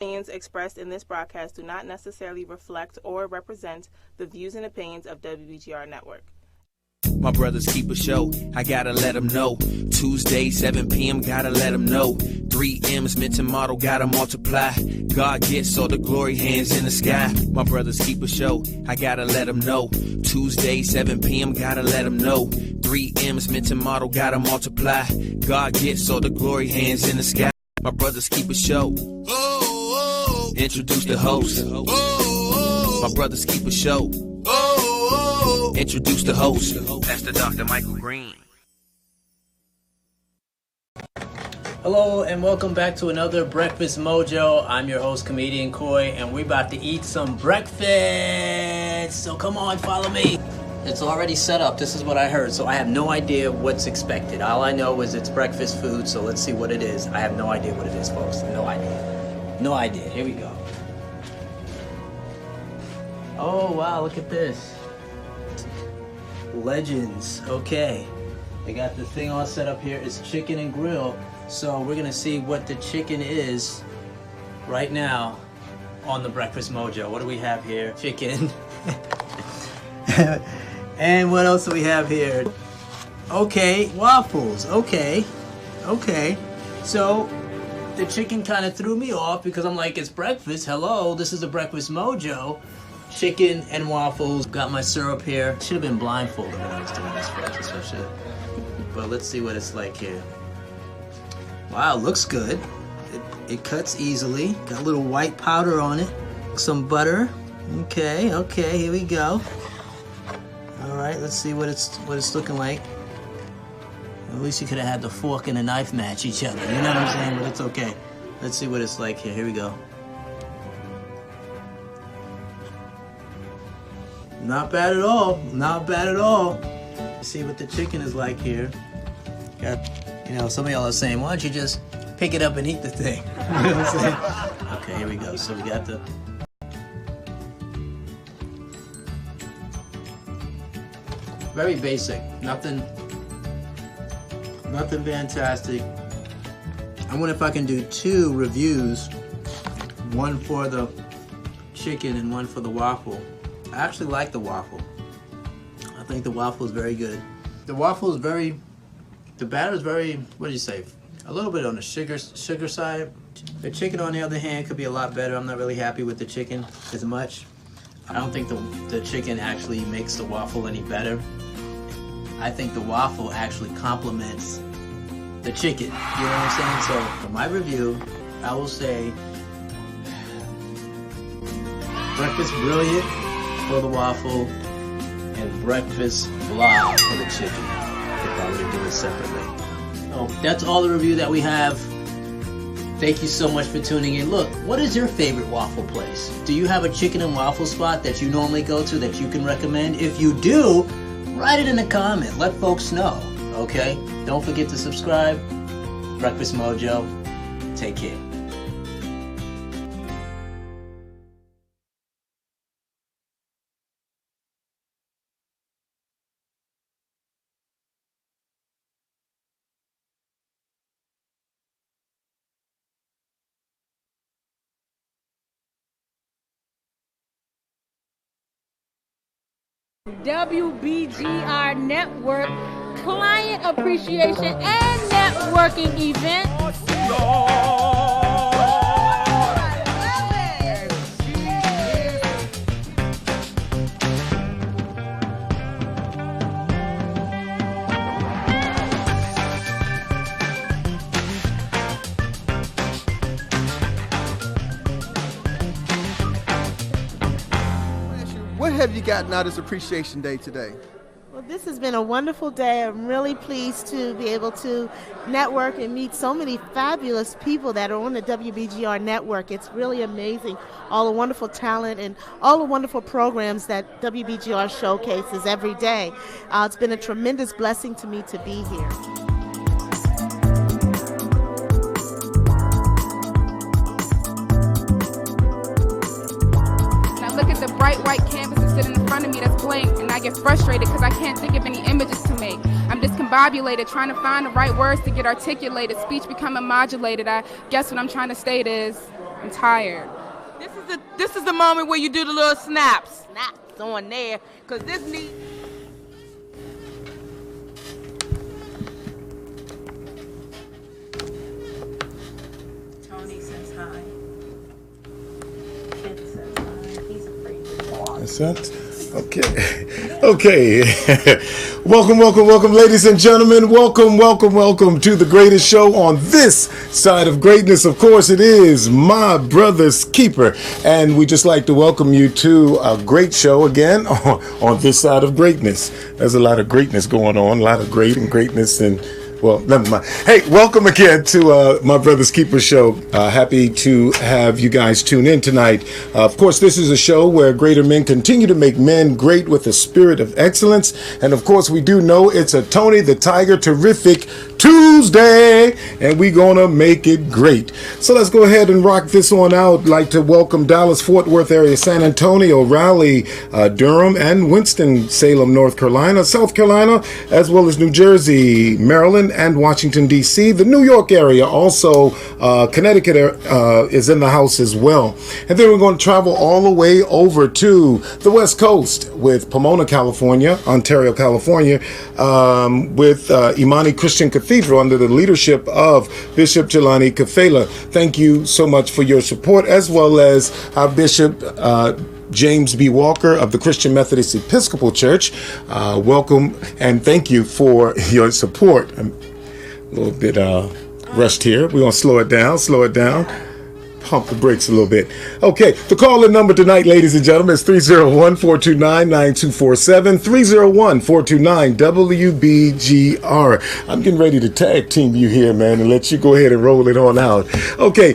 Opinions expressed in this broadcast do not necessarily reflect or represent the views and opinions of WBGR Network. My brothers keep a show, I gotta let them know. Tuesday, 7 p.m., gotta let them know. 3 M's, mental model, gotta multiply. God gets all the glory, hands in the sky. My brothers keep a show, I gotta let them know. Tuesday, 7 p.m., gotta let them know. 3 M's, mental model, gotta multiply. God gets all the glory, hands in the sky. My brothers keep a show. Introduce the host. My brothers keep a show. Introduce the host. Pastor Dr. Michael Green. Hello and welcome back to another Breakfast Mojo. I'm your host, Comedian Coy, and we're about to eat some breakfast. So come on, follow me. It's already set up. This is what I heard, so I have no idea what's expected. All I know is it's breakfast food, so let's see what it is. I have no idea what it is, folks. No idea. No idea. Here we go. Oh, wow, look at this. Legends. Okay. They got the thing all set up here. It's chicken and grill. So we're going to see what the chicken is right now on the Breakfast Mojo. What do we have here? Chicken. And what else do we have here? Okay, waffles. Okay. So the chicken kind of threw me off because I'm like, it's breakfast. Hello, this is the Breakfast Mojo. Chicken and waffles. Got my syrup here. Should have been blindfolded when I was doing this breakfast. But let's see what it's like here. Wow, looks good. It cuts easily. Got a little white powder on it. Some butter. Okay, here we go. All right, let's see what it's looking like. At least you could have had the fork and the knife match each other. You know what I'm saying? But it's okay. Let's see what it's like here. Here we go. Not bad at all. Not bad at all. Let's see what the chicken is like here. Got, some of y'all are saying, why don't you just pick it up and eat the thing? You know what I'm saying? Okay, here we go. So we got the... Very basic. Nothing fantastic. I wonder if I can do 2 reviews. One for the chicken and one for the waffle. I actually like the waffle. I think the waffle is very good. The waffle is the batter is very, what do you say? A little bit on the sugar side. The chicken, on the other hand, could be a lot better. I'm not really happy with the chicken as much. I don't think the chicken actually makes the waffle any better. I think the waffle actually complements the chicken. You know what I'm saying? So for my review, I will say breakfast brilliant for the waffle and breakfast blah for the chicken. If I were to do it separately. So that's all the review that we have. Thank you so much for tuning in. Look, what is your favorite waffle place? Do you have a chicken and waffle spot that you normally go to that you can recommend? If you do, write it in a comment. Let folks know, okay? Don't forget to subscribe. Breakfast Mojo. Take care. WBGR Network Client Appreciation and Networking Event. What have you gotten out of this Appreciation Day today? Well, this has been a wonderful day. I'm really pleased to be able to network and meet so many fabulous people that are on the WBGR network. It's really amazing, all the wonderful talent and all the wonderful programs that WBGR showcases every day. It's been a tremendous blessing to me to be here. The bright white canvas is sitting in front of me that's blank, and I get frustrated because I can't think of any images to make. I'm discombobulated, trying to find the right words to get articulated, speech becoming modulated. I guess what I'm trying to state is I'm tired. This is the moment where you do the little snaps on there, because this needs... Tony says hi. Kent says hi. He's afraid to walk. That's it? Okay. Welcome, ladies and gentlemen. Welcome to the greatest show on this side of greatness. Of course, it is My Brother's Keeper. And we just like to welcome you to a great show again on this side of greatness. There's a lot of greatness going on, a lot of greatness and... Well, never mind. Hey, welcome again to My Brother's Keeper show. Happy to have you guys tune in tonight. Of course, this is a show where greater men continue to make men great with a spirit of excellence. And of course, we do know it's a Tony the Tiger terrific Tuesday, and we gonna make it great. So let's go ahead and rock this one out. I'd like to welcome Dallas, Fort Worth area, San Antonio, Raleigh, Durham, and Winston-Salem, North Carolina, South Carolina, as well as New Jersey, Maryland, and Washington, D.C. The New York area, also Connecticut is in the house as well. And then we're going to travel all the way over to the West Coast with Pomona, California, Ontario, California, with Imani Christian Cathedral under the leadership of Bishop Jelani Kafela. Thank you so much for your support, as well as our Bishop James B. Walker of the Christian Methodist Episcopal Church. Welcome and thank you for your support. I'm a little bit rushed here. We're going to slow it down. Pump the brakes a little bit. Okay, the call-in number tonight, ladies and gentlemen, is 301-429-9247, 301-429-WBGR. I'm getting ready to tag team you here, man, and let you go ahead and roll it on out. Okay,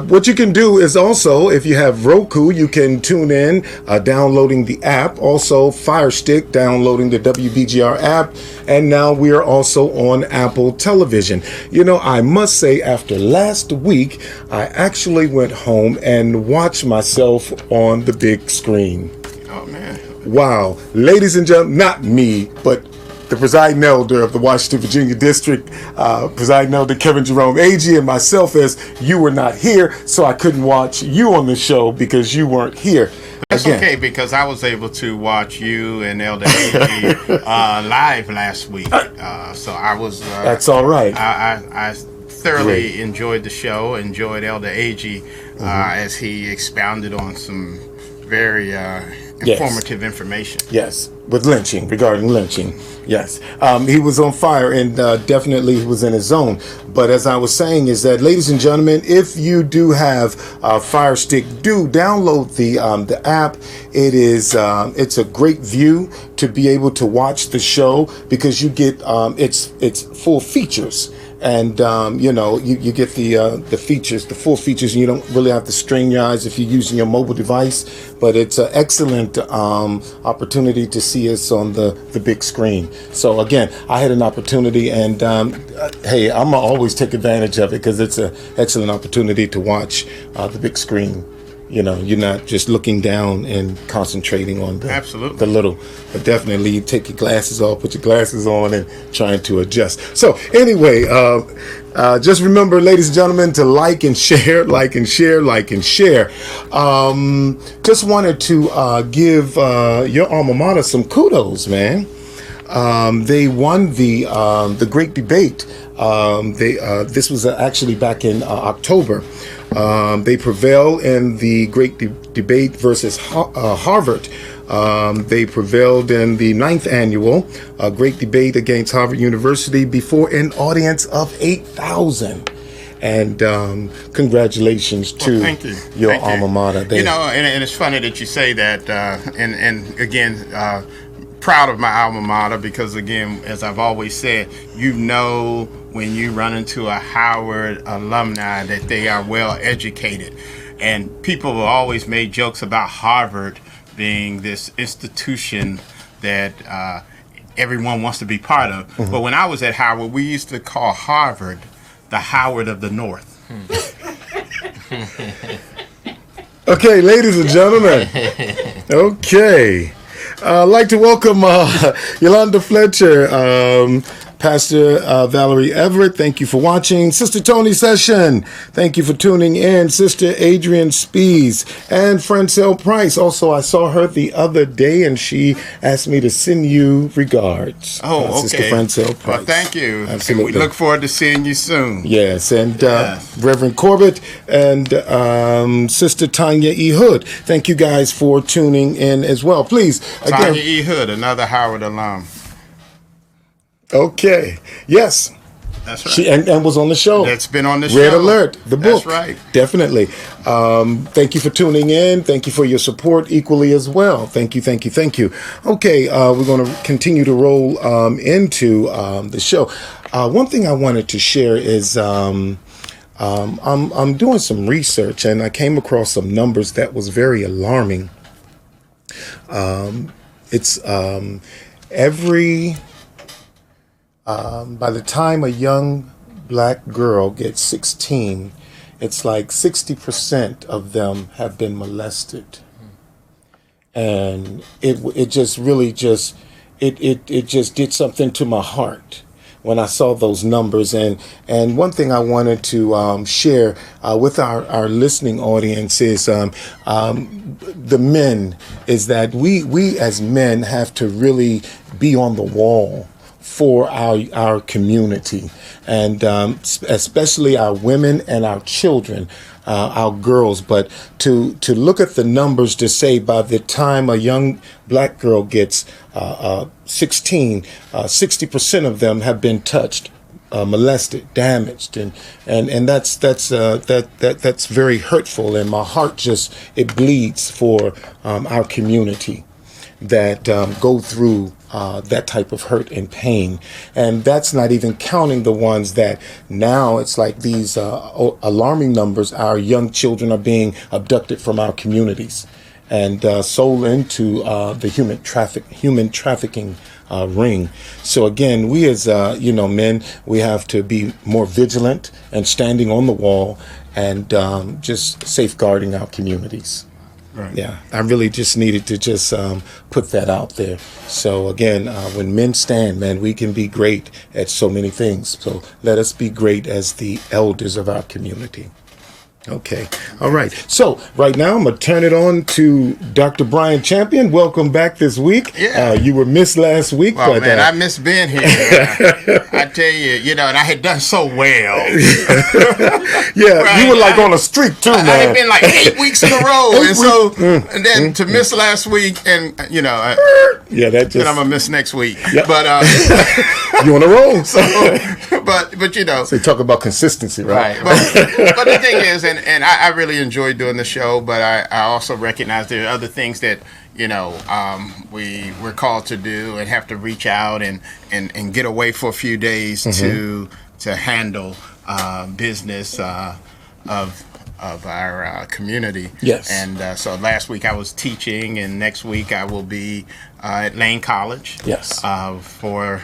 what you can do is also, if you have Roku, you can tune in, downloading the app. Also, Fire Stick, downloading the WBGR app. And now we are also on Apple Television. You know, I must say, after last week, I actually went home and watched myself on the big screen. Oh, man. Wow. Ladies and gentlemen, not me, but the presiding elder of the Washington, Virginia District, presiding elder Kevin Jerome Agee, and myself, as you were not here, so I couldn't watch you on the show because you weren't here. That's okay, because I was able to watch you and Elder Agee live last week. So I was... That's all right. I thoroughly enjoyed the show, enjoyed Elder Agee as he expounded on some very informative information. Yes, regarding lynching. Yes, he was on fire, and definitely he was in his zone. But as I was saying, is that, ladies and gentlemen, if you do have Fire Stick, do download the app. It's a great view to be able to watch the show, because you get it's full features. And, you know, you get the features, the full features, and you don't really have to strain your eyes if you're using your mobile device. But it's an excellent opportunity to see us on the big screen. So, again, I had an opportunity, and, hey, I'm going to always take advantage of it, because it's an excellent opportunity to watch the big screen. You know, you're not just looking down and concentrating on the little, but definitely you take your glasses off, put your glasses on, and trying to adjust. So anyway, just remember, ladies and gentlemen, to like and share. Just wanted to give your alma mater some kudos, man. They won the great debate. This was actually back in October. They prevailed in the great debate versus Harvard. They prevailed in the 9th annual great debate against Harvard University before an audience of 8,000. And congratulations to your alma mater. You know, and it's funny that you say that. And again, proud of my alma mater, because, again, as I've always said, you know, when you run into a Howard alumni, that they are well educated. And people have always made jokes about Harvard being this institution that everyone wants to be part of. Mm-hmm. But when I was at Howard, we used to call Harvard the Howard of the North. Okay, ladies and gentlemen. Okay. I'd like to welcome Yolanda Fletcher, Pastor Valerie Everett, thank you for watching. Sister Tony Session, thank you for tuning in. Sister Adrian Spees and Francel Price. Also, I saw her the other day, and she asked me to send you regards. Oh, okay. Sister Francel Price. Well, thank you. Absolutely. And we look forward to seeing you soon. Yes, and Reverend Corbett and Sister Tanya E. Hood. Thank you guys for tuning in as well. Please, again. Tanya E. Hood, another Howard alum. Okay. Yes. That's right. She and was on the show. That's been on the show. Red Alert, the book. That's right. Definitely. Thank you for tuning in. Thank you for your support equally as well. Thank you, thank you, thank you. Okay, we're going to continue to roll into the show. One thing I wanted to share is I'm doing some research, and I came across some numbers that was very alarming. It's every by the time a young black girl gets 16, it's like 60% of them have been molested, and it just really just it just did something to my heart when I saw those numbers. And one thing I wanted to share with our listening audience is the men, is that we as men have to really be on the wall for our community, and especially our women and our children, our girls. But to look at the numbers to say by the time a young black girl gets 16, 60% of them have been touched, molested, damaged, and that's very hurtful, and my heart just, it bleeds for our community that go through that type of hurt and pain. And that's not even counting the ones that now it's like these alarming numbers. Our young children are being abducted from our communities and sold into the human trafficking ring. So again, we as men, we have to be more vigilant and standing on the wall and just safeguarding our communities. Right. Yeah, I really just needed to just put that out there. So again, when men stand, man, we can be great at so many things. So let us be great as the elders of our community. Okay. All right. So right now I'm going to turn it on to Dr. Brian Champion. Welcome back this week. Yeah. You were missed last week. Well, but, man, I missed being here. I tell you, and I had done so well. Yeah, right? you were like on a streak too, man. I had been like 8 weeks in a row. And then to miss last week, and, yeah, that just... And I'm going to miss next week. Yep. But... you on a roll. So, but So you talk about consistency, right? But the thing is, and I really enjoy doing the show, but I also recognize there are other things that we're called to do and have to reach out and get away for a few days to handle business of our community. Yes. And so last week I was teaching, and next week I will be at Lane College. Yes. For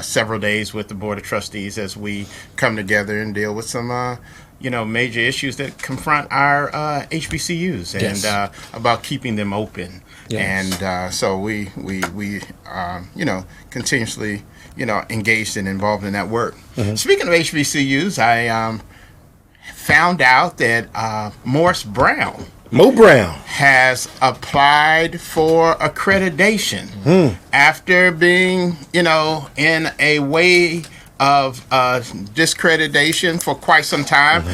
several days with the Board of Trustees as we come together and deal with some major issues that confront our HBCUs and about keeping them open. Yes. And so we continuously engaged and involved in that work. Speaking of HBCUs, I found out that Morris Brown Mo Brown has applied for accreditation after being in a way of discreditation for quite some time.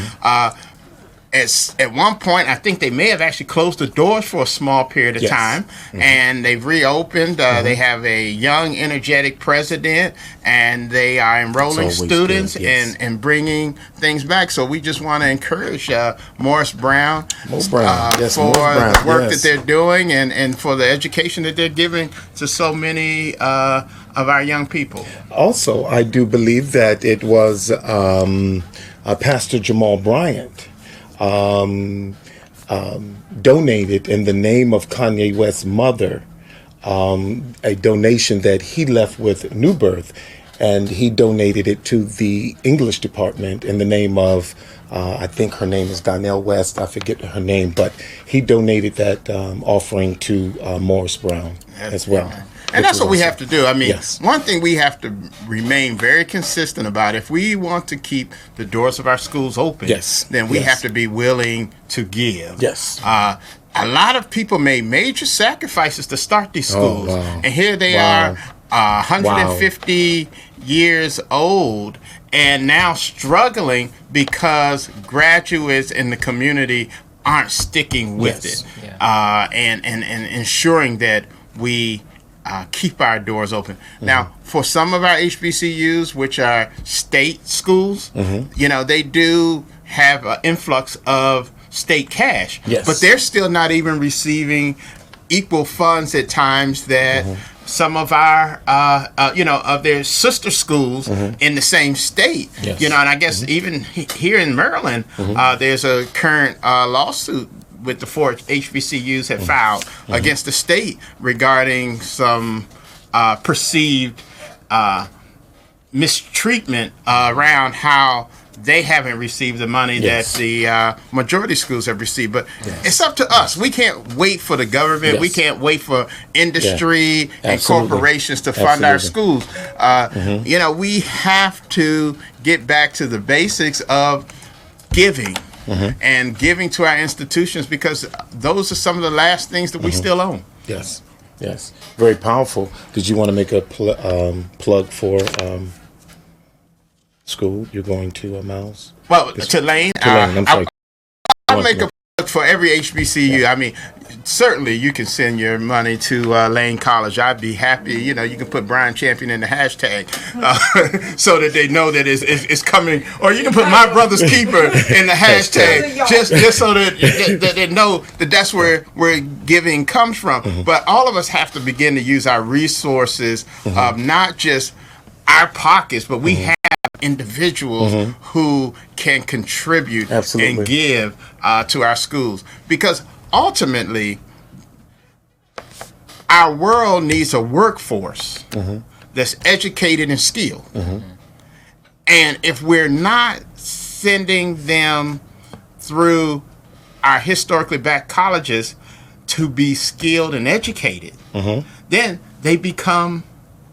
At one point, I think they may have actually closed the doors for a small period of time, and they've reopened. They have a young, energetic president, and they are enrolling students and bringing things back. So we just want to encourage Morris Brown, for the work that they're doing and for the education that they're giving to so many of our young people. Also, I do believe that it was Pastor Jamal Bryant donated in the name of Kanye West's mother, a donation that he left with New Birth, and he donated it to the English department in the name of, I think her name is Donnell West, I forget her name, but he donated that offering to Morris Brown as well. And that's what we have to do. I mean, Yes. one thing we have to remain very consistent about, if we want to keep the doors of our schools open, Yes. then we Yes. have to be willing to give. Yes. A lot of people made major sacrifices to start these schools. Oh, wow. And here they Wow. are, 150 years old, and now struggling because graduates in the community aren't sticking with Yes. it, and ensuring that we keep our doors open. Now, for some of our HBCUs, which are state schools, you know, they do have an influx of state cash, Yes. but they're still not even receiving equal funds at times that some of our, of their sister schools in the same state. Yes. You know, and I guess even here in Maryland, there's a current lawsuit with the 4 HBCUs have filed against the state regarding some perceived mistreatment around how they haven't received the money Yes. that the majority schools have received. But it's up to us. We can't wait for the government. Yes. We can't wait for industry and Absolutely. corporations to fund our schools. Absolutely. You know, we have to get back to the basics of giving. And giving to our institutions, because those are some of the last things that we still own. Yes. Yes. Very powerful. Did you want to make a plug for school you're going to, Miles? Well, Tulane, I'm sorry. I'll make a plug for every HBCU. I mean, certainly you can send your money to Lane College. I'd be happy. You know, you can put Brian Champion in the hashtag so that they know that it's coming. Or you can put My Brother's Keeper in the hashtag just so that they know that that's where giving comes from. But all of us have to begin to use our resources of not just our pockets, but we have individuals who can contribute and give to our schools, because ultimately our world needs a workforce that's educated and skilled. And if we're not sending them through our historically black colleges to be skilled and educated, then they become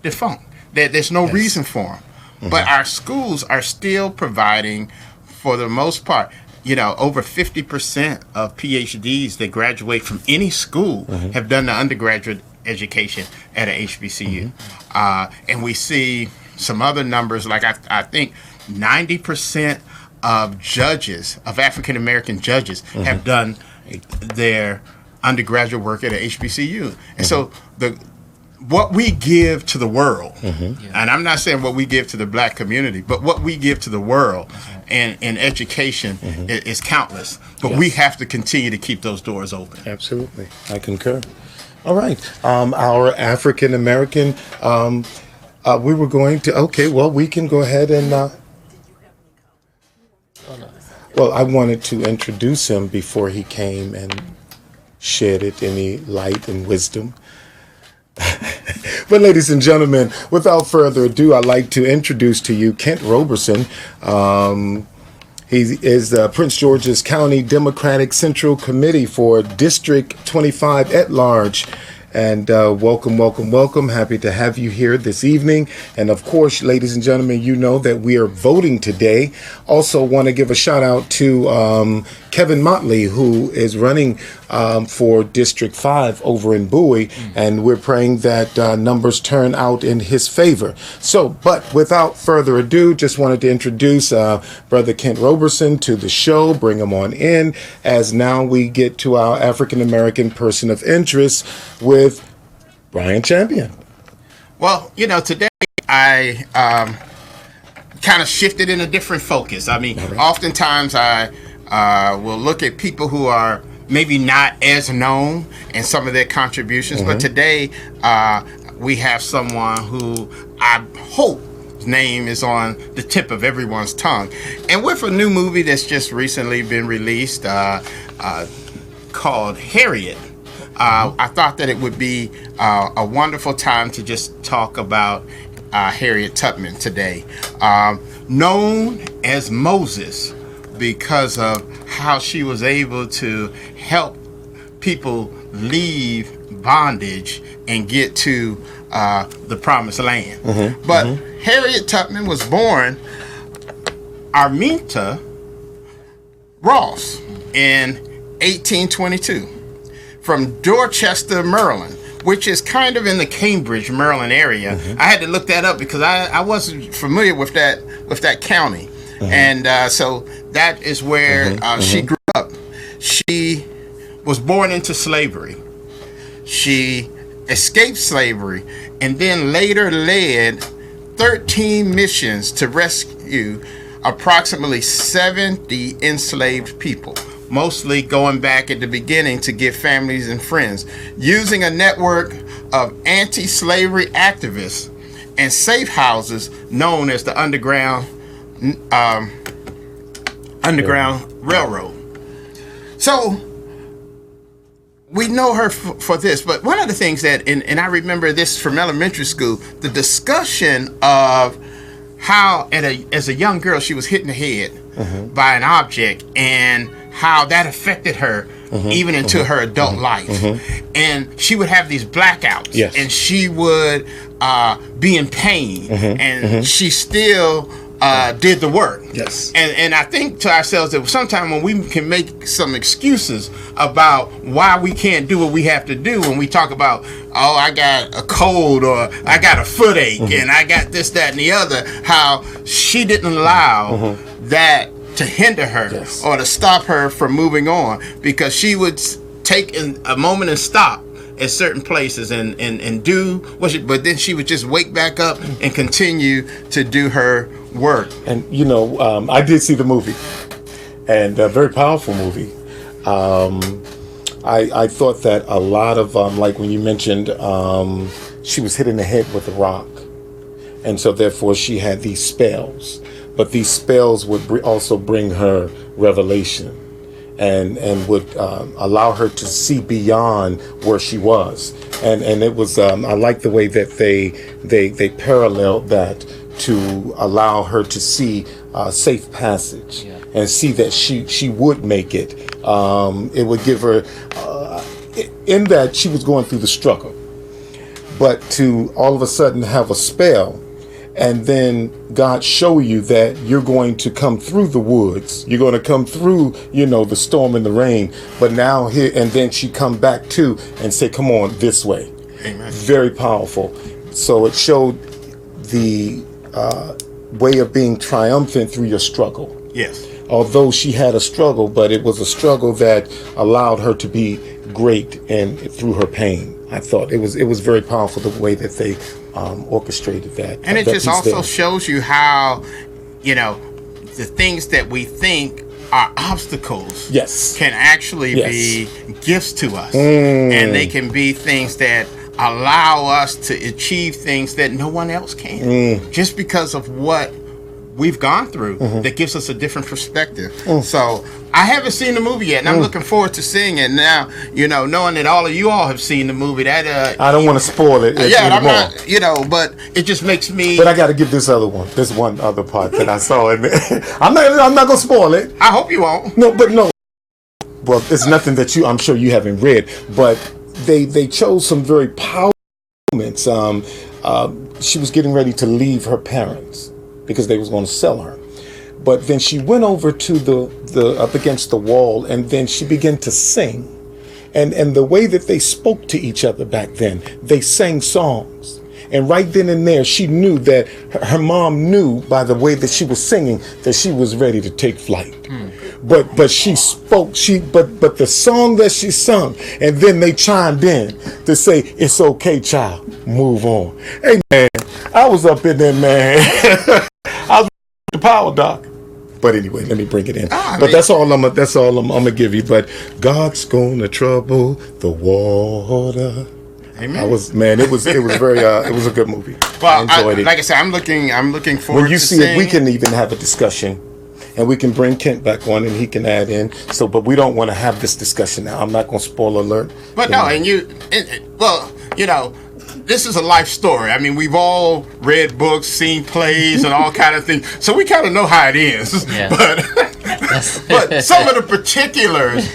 defunct. There's no reason for them. But our schools are still providing, for the most part, you know, over 50% of PhDs that graduate from any school have done the undergraduate education at a HBCU. And we see some other numbers, like I think 90% of judges, of African-American judges, have done their undergraduate work at a HBCU. And so what we give to the world, and I'm not saying what we give to the black community, but what we give to the world and in education is countless. But we have to continue to keep those doors open. Absolutely. I concur. All right. Our African American, we were going to, we can go ahead and, well, I wanted to introduce him before he came and shedded any light and wisdom. But ladies and gentlemen, without further ado, I'd like to introduce to you Kent Roberson. He is the Prince George's County Democratic Central Committee for District 25 at large. And welcome. Happy to have you here this evening. And of course, ladies and gentlemen, you know that we are voting today. Also want to give a shout out to Kevin Motley, who is running for District 5 over in Bowie. And we're praying that numbers turn out in his favor. So, but without further ado, just wanted to introduce Brother Kent Roberson to the show, bring him on in, as now we get to our African American person of interest with Brian Champion. Well, you know, today I kind of shifted in a different focus. I mean, oftentimes I will look at people who are maybe not as known and some of their contributions, but today we have someone who I hope his name is on the tip of everyone's tongue. And with a new movie that's just recently been released called Harriet, I thought that it would be a wonderful time to just talk about Harriet Tubman today. Known as Moses because of how she was able to help people leave bondage and get to the promised land. But Harriet Tubman was born Arminta Ross in 1822 from Dorchester, Maryland, which is kind of in the Cambridge, Maryland area. I had to look that up because I wasn't familiar with that county. And so that is where she grew up. She was born into slavery. She escaped slavery and then later led 13 missions to rescue approximately 70 enslaved people, mostly going back at the beginning to get families and friends, using a network of anti-slavery activists and safe houses known as the Underground Railroad. So we know her for this, but one of the things that, and I remember this from elementary school, the discussion of how as a young girl she was hit in the head by an object and how that affected her even into her adult life. And she would have these blackouts and she would be in pain and she still did the work. And I think to ourselves that sometimes when we can make some excuses about why we can't do what we have to do, when we talk about, oh, I got a cold or I got a foot ache and I got this, that, and the other, how she didn't allow that to hinder her or to stop her from moving on, because she would take a moment and stop at certain places and do what she, but then she would just wake back up and continue to do her work. And you know, I did see the movie, and a very powerful movie. I thought that a lot of like when you mentioned she was hit in the head with a rock, and so therefore she had these spells, but these spells would also bring her revelation and would allow her to see beyond where she was, and it was I like the way that they paralleled that to allow her to see safe passage and see that she would make it. It would give her in that she was going through the struggle, but to all of a sudden have a spell, and then God show you that you're going to come through the woods, you're going to come through, you know, the storm and the rain, but now here, and then she come back to and say, come on this way. Amen. Very powerful. So it showed the way of being triumphant through your struggle. Yes. Although she had a struggle, but it was a struggle that allowed her to be great and through her pain. I thought it was very powerful the way that they orchestrated that. And it just also shows you how, you know, the things that we think are obstacles can actually be gifts to us. And they can be things that allow us to achieve things that no one else can. Just because of what we've gone through that gives us a different perspective. So I haven't seen the movie yet, and I'm looking forward to seeing it now, you know, knowing that all of you all have seen the movie. That I don't want to spoil it anymore. I'm not, you know, but it just makes me. But I got to give this one other part that I saw in there. I'm not gonna spoil it. I hope you won't. No. Well, it's nothing that I'm sure you haven't read, but they chose some very powerful moments. She was getting ready to leave her parents because they was going to sell her. But then she went over to the up against the wall, and then she began to sing. And the way that they spoke to each other back then, they sang songs. And right then and there, she knew that her mom knew by the way that she was singing that she was ready to take flight. But she spoke, but the song that she sung, and then they chimed in to say, it's okay, child, move on. Hey man, I was up in there, man. I was the power doc. But anyway, let me bring it in. But that's all I'm gonna give you. But God's gonna trouble the water. Amen. It was very it was a good movie. Well, I enjoyed it. Like I said, I'm looking forward. When you to see it, we can even have a discussion, and we can bring Kent back on, and he can add in. So, but we don't want to have this discussion now. I'm not going to spoil alert. But no, well, you know, this is a life story. I mean, we've all read books, seen plays, and all kind of things, so we kind of know how it is. Yeah. But some of the particulars,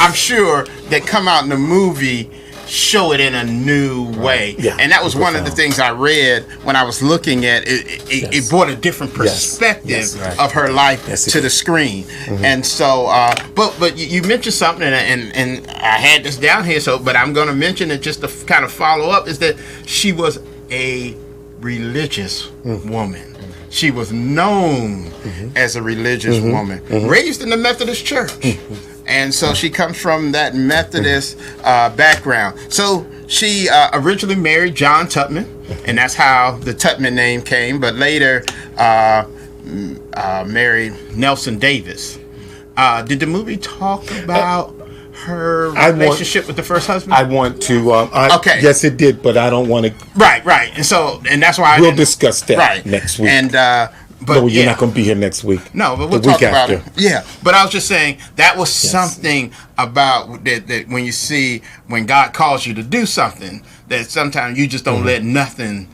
I'm sure, that come out in the movie show it in a new way. Yeah, and that was one of the things I read when I was looking at it. It brought a different perspective of her life to the screen. And so, but you mentioned something, and I had this down here, but I'm going to mention it just to kind of follow up, is that she was a religious woman. She was known as a religious woman, raised in the Methodist Church. And so she comes from that Methodist background. So she originally married John Tutman, and that's how the Tutman name came, but later married Nelson Davis. Did the movie talk about her relationship with the first husband? I want to. Okay. Yes, it did, but I don't want to. Right. And that's why we'll discuss that next week. And but you're not going to be here next week. No, but we'll talk about it. Yeah, but I was just saying that was something about that when you see when God calls you to do something, that sometimes you just don't let nothing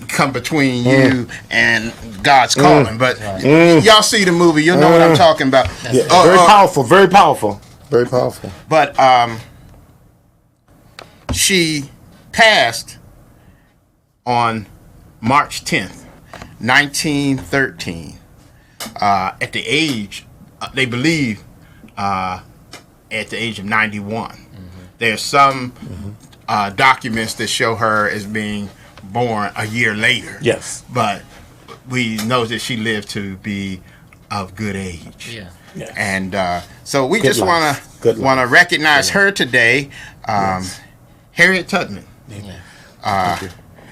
come between you and God's calling. But y'all see the movie, you'll know what I'm talking about. Yeah, very powerful, very powerful, very powerful. But she passed on March 10th. 1913, at the age, they believe, at the age of 91. There's some documents that show her as being born a year later. Yes. But we know that she lived to be of good age. Yeah. Yes. And so we just want to recognize her today, Harriet Tubman,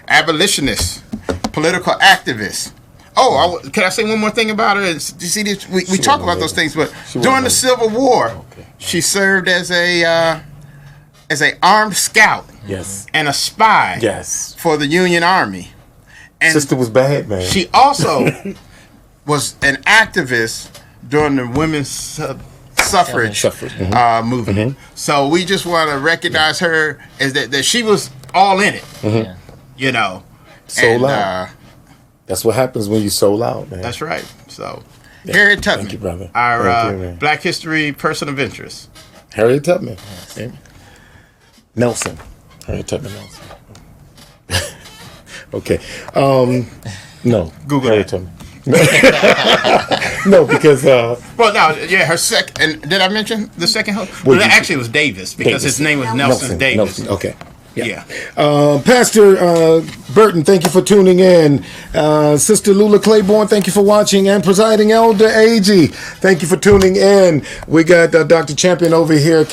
abolitionist, political activist. Can I say one more thing about her? You see, we talk about those things, but during the Civil War, she served as a armed scout, and a spy, for the Union Army. And sister was bad, man. She also was an activist during the women's suffrage movement. So we just want to recognize her as that she was all in it. You know. Sold out. That's what happens when you sold out, man. That's right. So, Harriet Tubman. Thank you, brother. Our Black History person of interest. Harriet Tubman. Yes. Nelson. Harriet Tubman Nelson. Okay. No. Google Harriet that. Tubman. No, because her second. Did I mention the second host? Well, actually, it was Davis because his name was Nelson Davis. Nelson. Okay. Yeah. Pastor Burton, thank you for tuning in. Sister Lula Claiborne, thank you for watching. And Presiding Elder A.G., thank you for tuning in. We got Dr. Champion over here,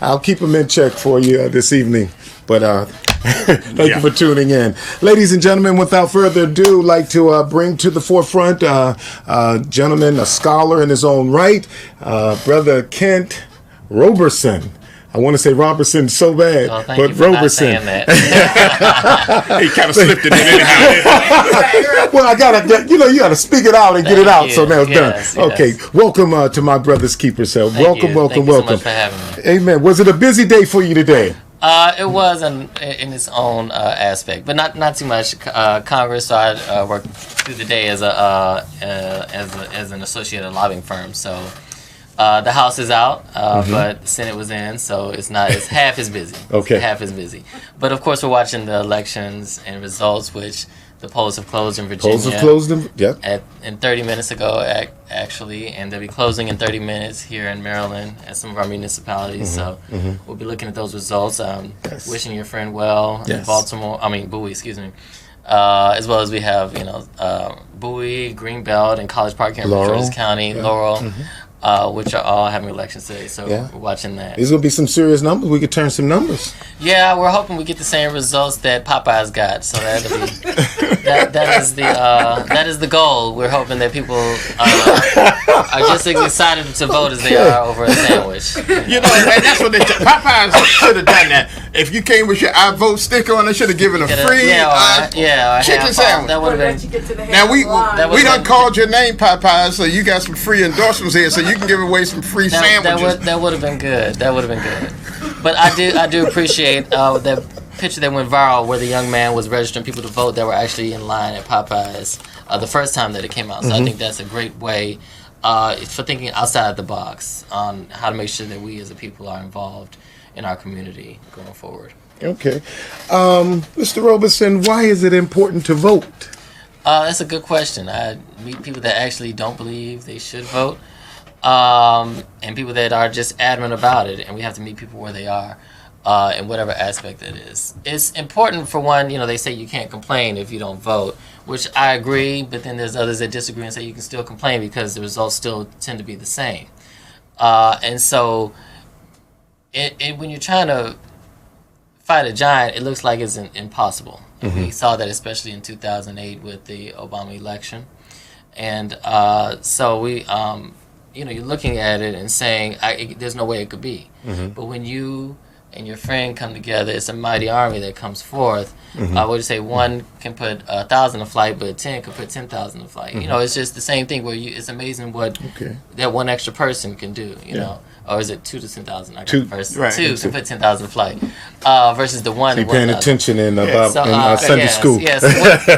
I'll keep him in check for you this evening. But thank you for tuning in. Ladies and gentlemen, without further ado, I'd like to bring to the forefront a gentleman, a scholar in his own right, Brother Kent Roberson. I want to say Robertson so bad, but Roberson. He kind of slipped it in anyhow. Well, I gotta, you gotta speak it out and get it out. So now it's done. Okay, welcome to my brother's keeper cell. Welcome. Thank you so much for having me. Amen. Was it a busy day for you today? It was in its own aspect, but not too much. Congress, so I worked through the day as an associated lobbying firm. So. The House is out, but the Senate was in, so it's half as busy. Okay. Half as busy. But of course, we're watching the elections and results, which the polls have closed in Virginia. Polls have closed in 30 minutes ago, actually, and they'll be closing in 30 minutes here in Maryland at some of our municipalities. So we'll be looking at those results. Wishing your friend well in Baltimore. Bowie, excuse me. As well as we have, Bowie, Greenbelt, and College Park here in Georges County, Laurel. Which are all having elections today, so we're watching that. There's going to be some serious numbers. We could turn some numbers. Yeah, we're hoping we get the same results that Popeyes got. So that'll be that is the goal. We're hoping that people are just as excited to vote as they are over a sandwich. And that's what Popeyes should have done that. If you came with your I vote sticker on, they should have given a free chicken sandwich. That would have been. Now we done called your name Popeyes, so you got some free endorsements here, so you can give away some free sandwiches. That would have been good. But I do appreciate that picture that went viral where the young man was registering people to vote that were actually in line at Popeyes the first time that it came out. So I think that's a great way for thinking outside the box on how to make sure that we as a people are involved in our community going forward. Okay. Mr. Roberson, why is it important to vote? That's a good question. I meet people that actually don't believe they should vote, and people that are just adamant about it, and we have to meet people where they are in whatever aspect it is. It's important for one, they say you can't complain if you don't vote, which I agree, but then there's others that disagree and say you can still complain because the results still tend to be the same. And so when you're trying to fight a giant, it looks like it's impossible. We saw that especially in 2008 with the Obama election. And so we, you're looking at it and saying, there's no way it could be. But when you and your friend come together, it's a mighty army that comes forth. I would say one can put 1,000 to flight, but 10 could put 10,000 to flight. It's just the same thing where it's amazing what that one extra person can do, know. Or is it 2 to 10,000? I got the first. Right. 2 to put 10,000 to flight versus the one. So you're paying attention in Sunday school. Yes,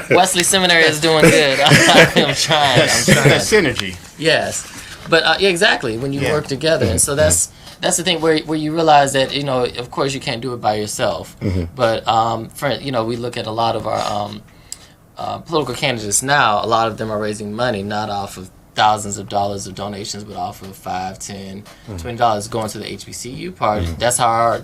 Wesley Seminary is doing good. I'm trying. Synergy. Yes. But exactly, when you work together. And so that's the thing where you realize that, of course you can't do it by yourself. But, we look at a lot of our political candidates now, a lot of them are raising money, not off of thousands of dollars of donations, but off of $5, $10, $20 going to the HBCU part. That's how our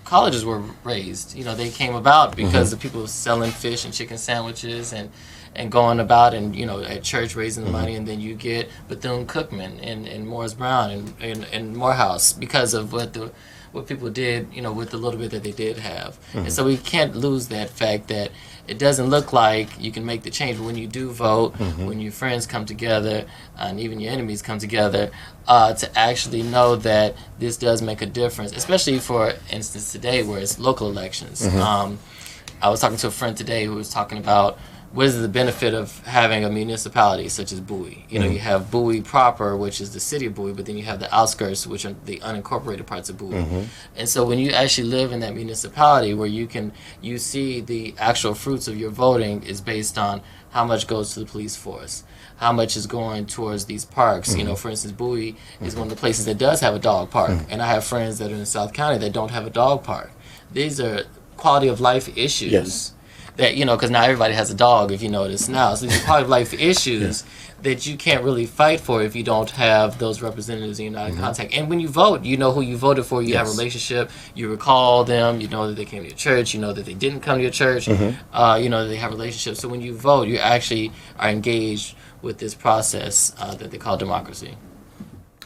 colleges were raised. They came about because of people selling fish and chicken sandwiches and going about and at church raising the money, and then you get Bethune-Cookman and Morris Brown and Morehouse because of what people did, with the little bit that they did have. And so we can't lose that fact that it doesn't look like you can make the change, but when you do vote, when your friends come together, and even your enemies come together, to actually know that this does make a difference, especially for instance today where it's local elections. I was talking to a friend today who was talking about what is the benefit of having a municipality such as Bowie? You have Bowie proper, which is the city of Bowie, but then you have the outskirts, which are the unincorporated parts of Bowie. And so when you actually live in that municipality where you see the actual fruits of your voting is based on how much goes to the police force, how much is going towards these parks. For instance, Bowie is one of the places that does have a dog park. And I have friends that are in South County that don't have a dog park. These are quality of life issues. Yes. That, because now everybody has a dog, if you notice now. So these are quality of life issues that you can't really fight for if you don't have those representatives and you're not in contact. And when you vote, you know who you voted for. You have a relationship. You recall them. You know that they came to your church. You know that they didn't come to your church. You know that they have relationships. So when you vote, you actually are engaged with this process that they call democracy.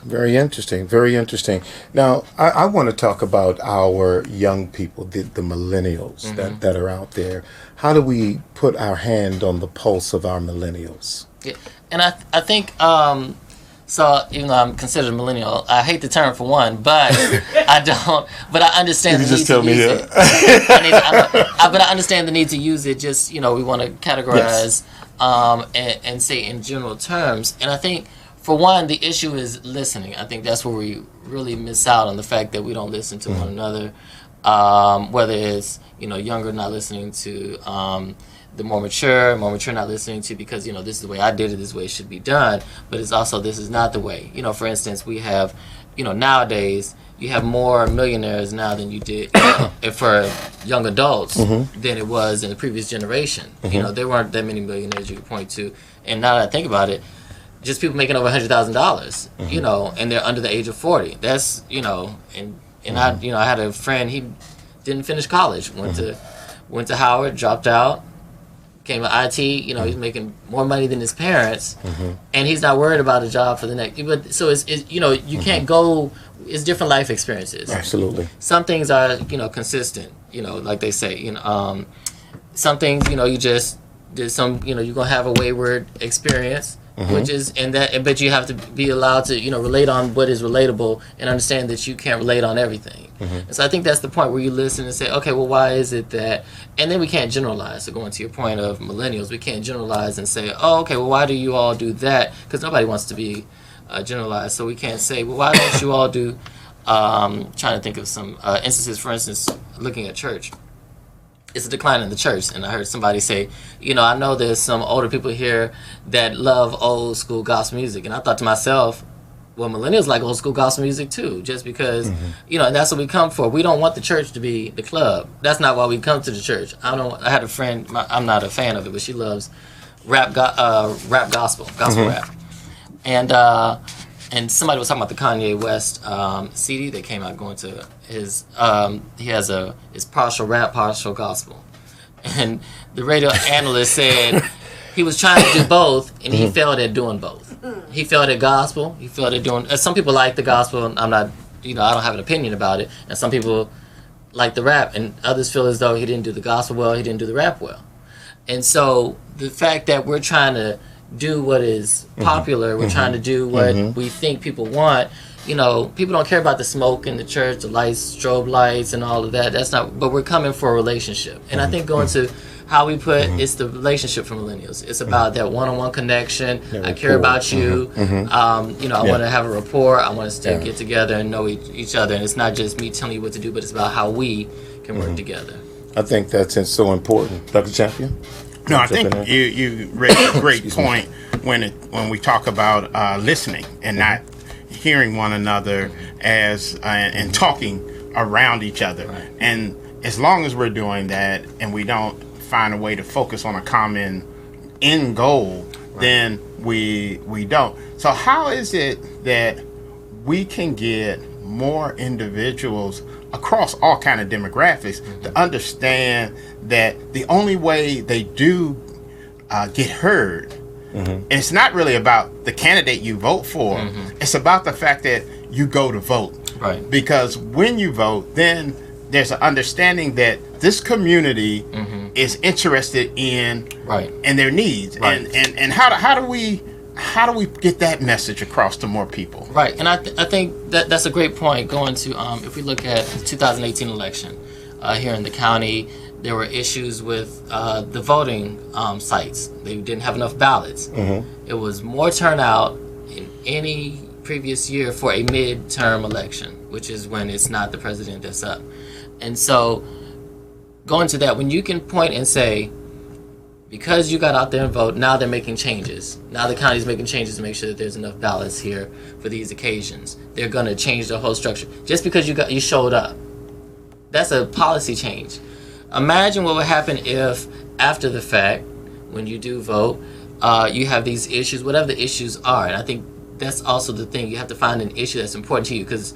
Very interesting. Very interesting. Now, I want to talk about our young people, the millennials that are out there. How do we put our hand on the pulse of our millennials? Yeah. And I think, so even though I'm considered a millennial, I hate the term for one, but I don't, but I understand the need to use it. But I understand the need to use it, just, we want to categorize and say in general terms. And I think, for one, the issue is listening. I think that's where we really miss out on the fact that we don't listen to one another. Whether it's younger not listening to the more mature not listening to because this is the way I did it, this is the way it should be done. But it's also this is not the way. For instance, we have nowadays you have more millionaires now than you did for young adults than it was in the previous generation. There weren't that many millionaires you could point to. And now that I think about it, just people making over $100,000, and they're under the age of 40. That's, and I had a friend, he didn't finish college, went to Howard, dropped out, came to IT, he's making more money than his parents, and he's not worried about a job for the next, but so it's you can't go, it's different life experiences. Absolutely. Some things are, consistent, like they say, some things, you just, there's some, you're going to have a wayward experience. Which is but you have to be allowed to relate on what is relatable and understand that you can't relate on everything. And so I think that's the point where you listen and say, okay, well, why is it that? And then we can't generalize. So going to your point of millennials, we can't generalize and say, oh, okay, well, why do you all do that? Because nobody wants to be generalized. So we can't say, well, why don't you all do? Trying to think of some instances. For instance, looking at church. it's a decline in the church. And I heard somebody say, I know there's some older people here that love old school gospel music. And I thought to myself, well, millennials like old school gospel music too, just because, and that's what we come for. We don't want the church to be the club. That's not why we come to the church. I had a friend, I'm not a fan of it, but she loves rap gospel rap. And somebody was talking about the Kanye West CD that came out, going to his, he has it's partial rap, partial gospel. And the radio analyst said he was trying to do both, and he failed at doing both. He failed at gospel, he failed at doing, some people like the gospel, I'm not, I don't have an opinion about it, and some people like the rap, and others feel as though he didn't do the gospel well, he didn't do the rap well. And so the fact that we're trying to do what is popular, we're trying to do what we think people want, people don't care about the smoke in the church, the lights, strobe lights and all of that. That's not, but we're coming for a relationship. And I think going to how we put it's the relationship for millennials. It's about that one-on-one connection. I care about you. I want to have a rapport. I want us to get together and know each other. And it's not just me telling you what to do, but it's about how we can work together. I think that's so important. Dr. Champion? No, I think you raised a great point when we talk about listening and not hearing one another as and talking around each other. Right. And as long as we're doing that and we don't find a way to focus on a common end goal, then we don't. So how is it that we can get more individuals across all kind of demographics to understand that the only way they do get heard, and it's not really about the candidate you vote for, it's about the fact that you go to vote. Right. Because when you vote, then there's an understanding that this community is interested in their needs. Right. And how do we get that message across to more people? Right, and I think that's a great point. Going to if we look at the 2018 election here in the county, there were issues with the voting sites. They didn't have enough ballots. It was more turnout in any previous year for a midterm election, which is when it's not the president that's up. And so going to that, when you can point and say, because you got out there and vote, now they're making changes. Now the county's making changes to make sure that there's enough ballots here for these occasions. They're going to change the whole structure. Just because you showed up. That's a policy change. Imagine what would happen if, after the fact, when you do vote, you have these issues, whatever the issues are. And I think that's also the thing. You have to find an issue that's important to you, because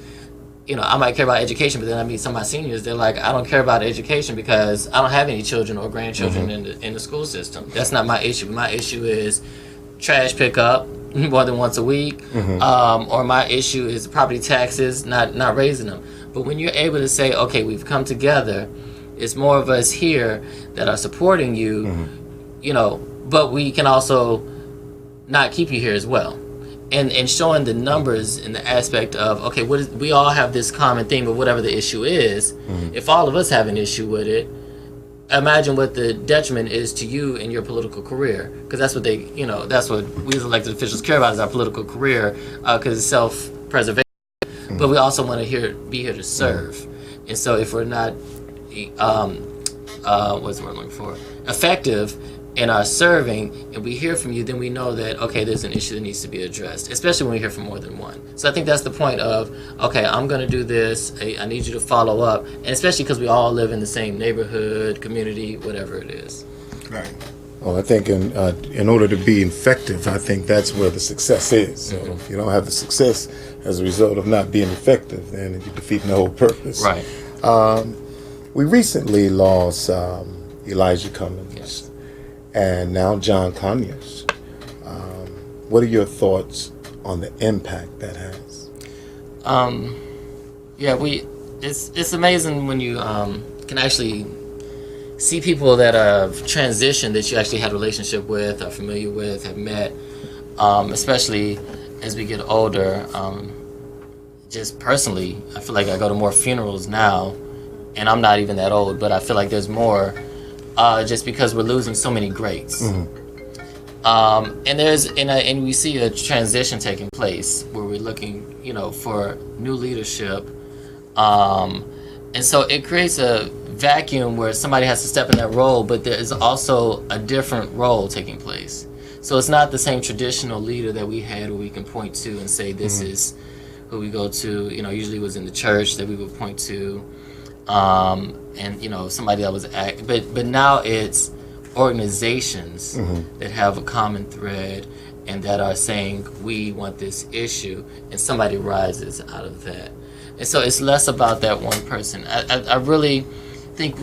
I might care about education, but then I meet some of my seniors, they're like, I don't care about education because I don't have any children or grandchildren in the school system. That's not my issue. My issue is trash pickup more than once a week, or my issue is property taxes, not raising them. But when you're able to say, okay, we've come together, it's more of us here that are supporting you, but we can also not keep you here as well. And showing the numbers in the aspect of, okay, we all have this common thing, but whatever the issue is, if all of us have an issue with it, imagine what the detriment is to you in your political career. Because that's what that's what we as elected officials care about, is our political career, because it's self-preservation. But we also want to be here to serve. And so if we're not, what's the word I'm looking for? Effective in our serving, and we hear from you, then we know that, okay, there's an issue that needs to be addressed, especially when we hear from more than one. So I think that's the point of, okay, I'm going to do this, I need you to follow up, and especially because we all live in the same neighborhood, community, whatever it is. Right. Well, I think in order to be effective, I think that's where the success is. So if you don't have the success as a result of not being effective, then you're defeating the whole purpose. Right. We recently lost Elijah Cummings. Yes. And now John Conyers. What are your thoughts on the impact that has? It's amazing when you can actually see people that have transitioned, that you actually had a relationship with, are familiar with, have met, especially as we get older. Just personally, I feel like I go to more funerals now, and I'm not even that old, but I feel like there's more, just because we're losing so many greats. And we see a transition taking place where we're looking, for new leadership, and so it creates a vacuum where somebody has to step in that role, but there is also a different role taking place. So it's not the same traditional leader that we had where we can point to and say this is who we go to. Usually it was in the church that we would point to, and somebody that was but now it's organizations that have a common thread and that are saying we want this issue, and somebody rises out of that. And so it's less about that one person. I really think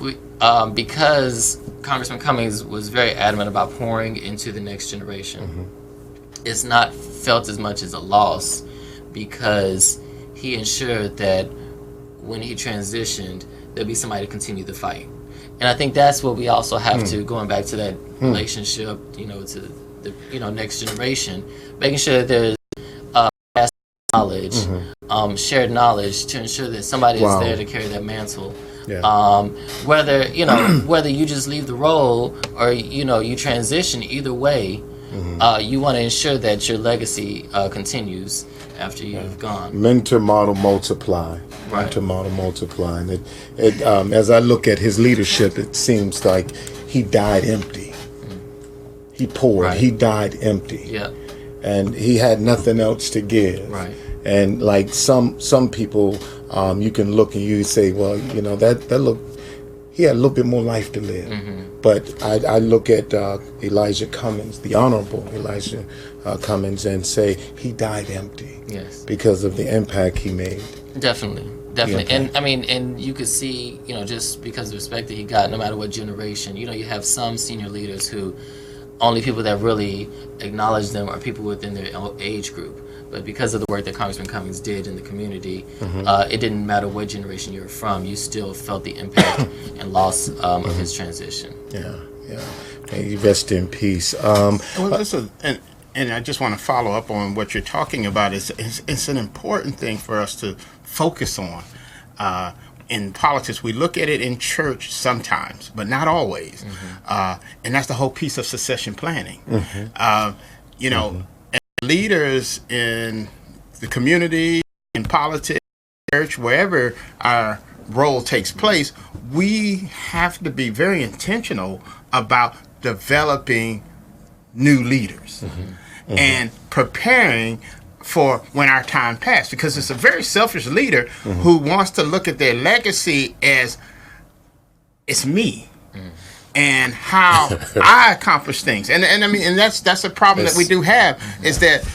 because Congressman Cummings was very adamant about pouring into the next generation, it's not felt as much as a loss, because he ensured that when he transitioned, there'd be somebody to continue the fight. And I think that's what we also have to, going back to that relationship, to the next generation, making sure that there's knowledge, shared knowledge, to ensure that somebody is there to carry that mantle. Yeah. Whether you just leave the role or you transition, either way, you want to ensure that your legacy continues after you've gone. Mentor, model, multiply. Right. Mentor, model, multiply. And as I look at his leadership, it seems like he died empty. He poured. Right. He died empty. Yeah. And he had nothing else to give. Right. And like some people, you can look and you say, well, that look, he had a little bit more life to live. But I look at Elijah Cummings, the Honorable Elijah Cummings, and say he died empty. Yes. Because of the impact he made. Definitely. And I mean, and you could see, just because of the respect that he got, no matter what generation, you have some senior leaders who only people that really acknowledge them are people within their age group. But because of the work that Congressman Cummings did in the community, it didn't matter what generation you were from, you still felt the impact and loss of his transition. Yeah. May you rest in peace. And I just want to follow up on what you're talking about. It's an important thing for us to focus on. In politics, we look at it in church sometimes, but not always. And that's the whole piece of succession planning. Leaders in the community, in politics, church, wherever our role takes place, we have to be very intentional about developing new leaders and preparing for when our time passes, because it's a very selfish leader who wants to look at their legacy as it's me and how I accomplish things. And I mean, and that's a problem that we do have, is that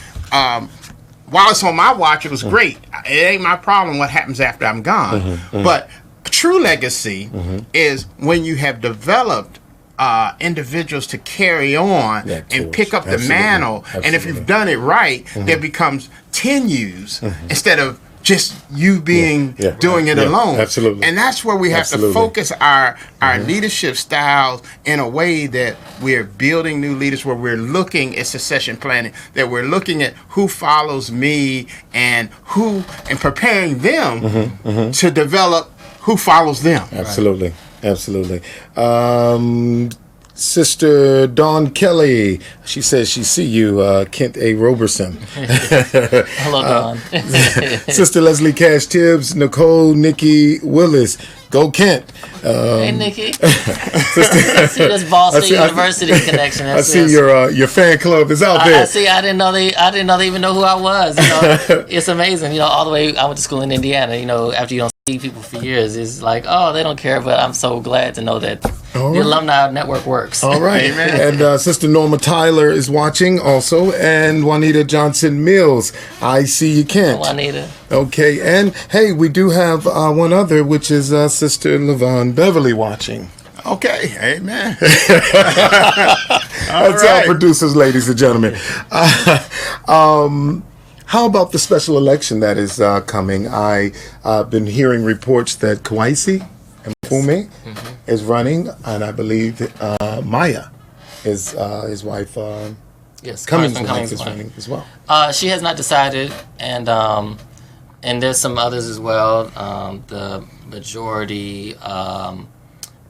while it's on my watch, it was great. It ain't my problem what happens after I'm gone. But true legacy is when you have developed individuals to carry on and pick up the mantle. And if you've done it right, there becomes 10 yous instead of just you being doing it alone. Absolutely. And that's where we have to focus our leadership styles in a way that we're building new leaders, where we're looking at succession planning, that we're looking at who follows me and preparing them to develop who follows them. Absolutely. Absolutely. Sister Dawn Kelly, she says she see you, Kent A. Roberson. Hello, Dawn. Sister Leslie Cash Tibbs, Nicole, Nikki Willis. Go Kent. Hey, Nikki. I see this Ball State University connection. I see your fan club is out there. I see. I didn't know they even know who I was. It's amazing. All the way I went to school in Indiana. After you don't see people for years, it's like, oh, they don't care. But I'm so glad to know that the alumni network works. All right. And Sister Norma Tyler is watching also, and Juanita Johnson Mills. I see you, Kent. Juanita. Okay, and hey, we do have one other, which is Sister LaVon Beverly watching. Okay, amen. That's our producers, ladies and gentlemen. How about the special election that is coming? I've been hearing reports that Kwaisi Mfume is running, and I believe Maya is his wife. Yes, Cummings' wife is running as well. She has not decided, and there's some others as well. The majority, I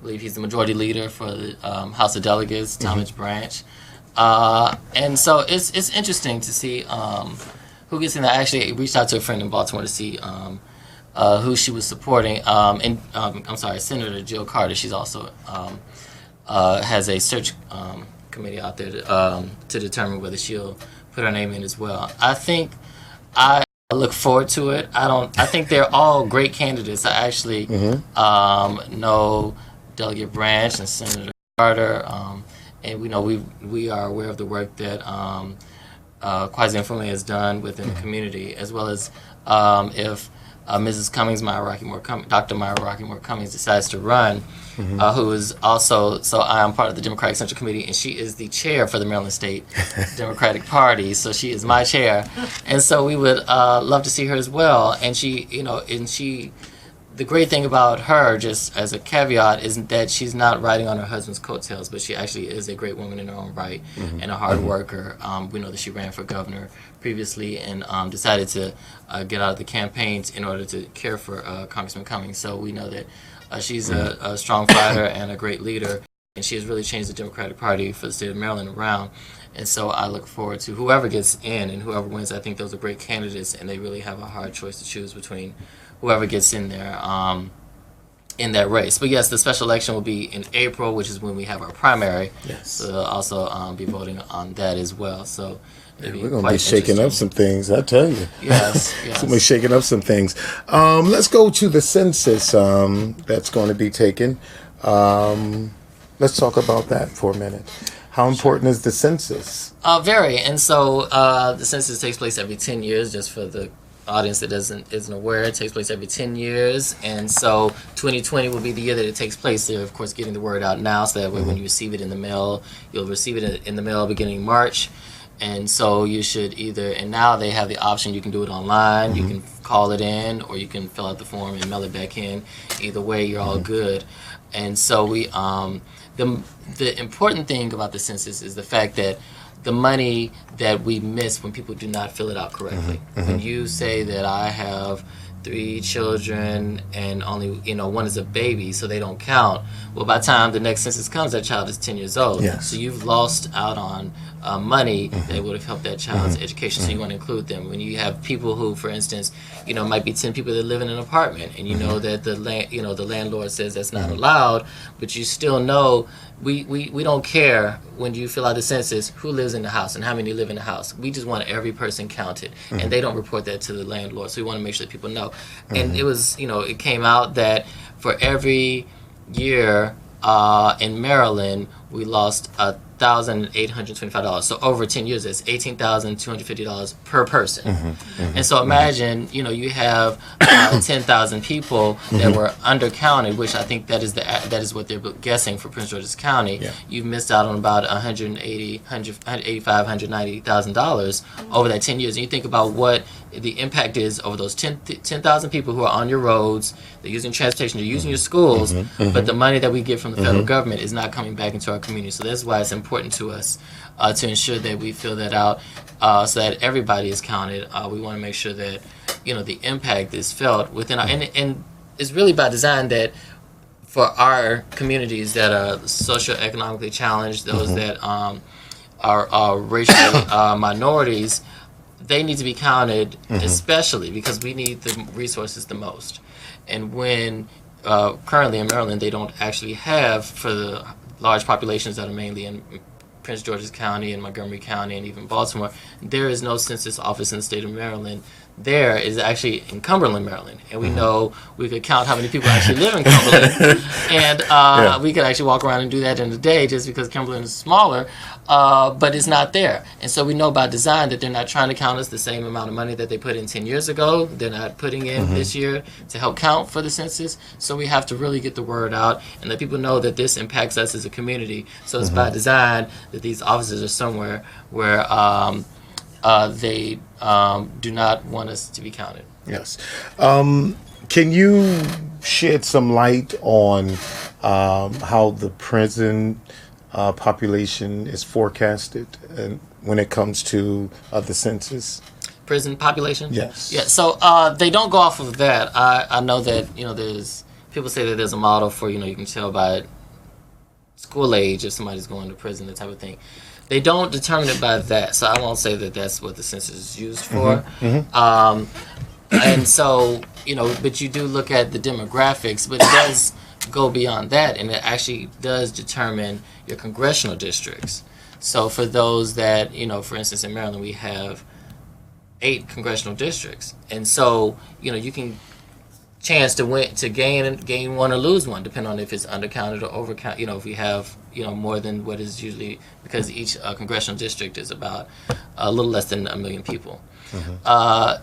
believe he's the majority leader for the House of Delegates, Talmadge Branch. And so it's interesting to see who gets in there. I actually reached out to a friend in Baltimore to see who she was supporting. I'm sorry, Senator Jill Carter. She's also has a search committee out there to determine whether she'll put her name in as well. I look forward to it. I think they're all great candidates. I actually know Delegate Branch and Senator Carter, and we know we are aware of the work that Quasi Informe has done within the community, as well as if Mrs. Cummings, Dr. Myra Rockymore Cummings decides to run, who is also, so I am part of the Democratic Central Committee, and she is the chair for the Maryland State Democratic Party, so she is my chair, and so we would love to see her as well. And the great thing about her, just as a caveat, is that she's not riding on her husband's coattails, but she actually is a great woman in her own right and a hard worker. We know that she ran for governor previously and decided to get out of the campaigns in order to care for Congressman Cummings. So we know that she's a strong fighter and a great leader, and she has really changed the Democratic Party for the state of Maryland around. And so I look forward to whoever gets in and whoever wins. I think those are great candidates, and they really have a hard choice to choose between whoever gets in there in that race. But yes, the special election will be in April, which is when we have our primary. Yes. So they'll also be voting on that as well. So we're going to be shaking up some things, I tell you. Yes. We're shaking up some things. Let's go to the census that's going to be taken. Let's talk about that for a minute. How important is the census? Very. And so the census takes place every 10 years, just for the audience that isn't aware. It takes place every 10 years, and so 2020 will be the year that it takes place. They're, of course, getting the word out now, so that way when you receive it in the mail, you'll receive it in the mail beginning March. And so you should and now they have the option, you can do it online, you can call it in, or you can fill out the form and mail it back in. Either way, you're all good. And so we the important thing about the census is the fact that the money that we miss when people do not fill it out correctly. When you say that I have 3 children and only one is a baby, so they don't count, well, by the time the next census comes, that child is 10 years old. So you've lost out on money that would have helped that child's education, so you want to include them. When you have people who, for instance, might be 10 people that live in an apartment, and you know that the landlord says that's not allowed, but you still know we don't care when you fill out the census who lives in the house and how many live in the house. We just want every person counted, and they don't report that to the landlord, so we want to make sure that people know. And it was, it came out that for every year in Maryland, we lost $1,825. So over 10 years, it's $18,250 per person. And so imagine, you have 10,000 people that were undercounted, which I think that is what they're guessing for Prince George's County. You've missed out on about $190,000 over that 10 years. And you think about what the impact is over those 10,000 people who are on your roads, they're using transportation, they're using your schools, but the money that we get from the federal government is not coming back into our community. So that's why it's important to us to ensure that we fill that out so that everybody is counted. We want to make sure that the impact is felt within our, and it's really by design that for our communities that are socioeconomically challenged, those that are racial minorities, they need to be counted, especially because we need the resources the most. And when currently in Maryland, they don't actually have, for the large populations that are mainly in Prince George's County and Montgomery County and even Baltimore, there is no census office in the state of Maryland. There is actually in Cumberland, Maryland, and we know we could count how many people actually live in Cumberland, and we could actually walk around and do that in a day just because Cumberland is smaller, but it's not there. And so we know by design that they're not trying to count us the same amount of money that they put in 10 years ago. They're not putting in this year to help count for the census. So we have to really get the word out and let people know that this impacts us as a community. So it's by design that these offices are somewhere where they do not want us to be counted. Yes. Can you shed some light on how the prison population is forecasted and when it comes to the census? Prison population? Yes. Yeah. So they don't go off of that. I know that there's people say that there's a model for you can tell by school age if somebody's going to prison, that type of thing. They don't determine it by that, so I won't say that that's what the census is used for. And so, but you do look at the demographics, but it does go beyond that, and it actually does determine your congressional districts. So for those that, for instance, in Maryland, we have 8 congressional districts. And so, you can chance to gain one or lose one, depending on if it's undercounted or overcounted. If we have, more than what is usually, because each congressional district is about a little less than 1 million people.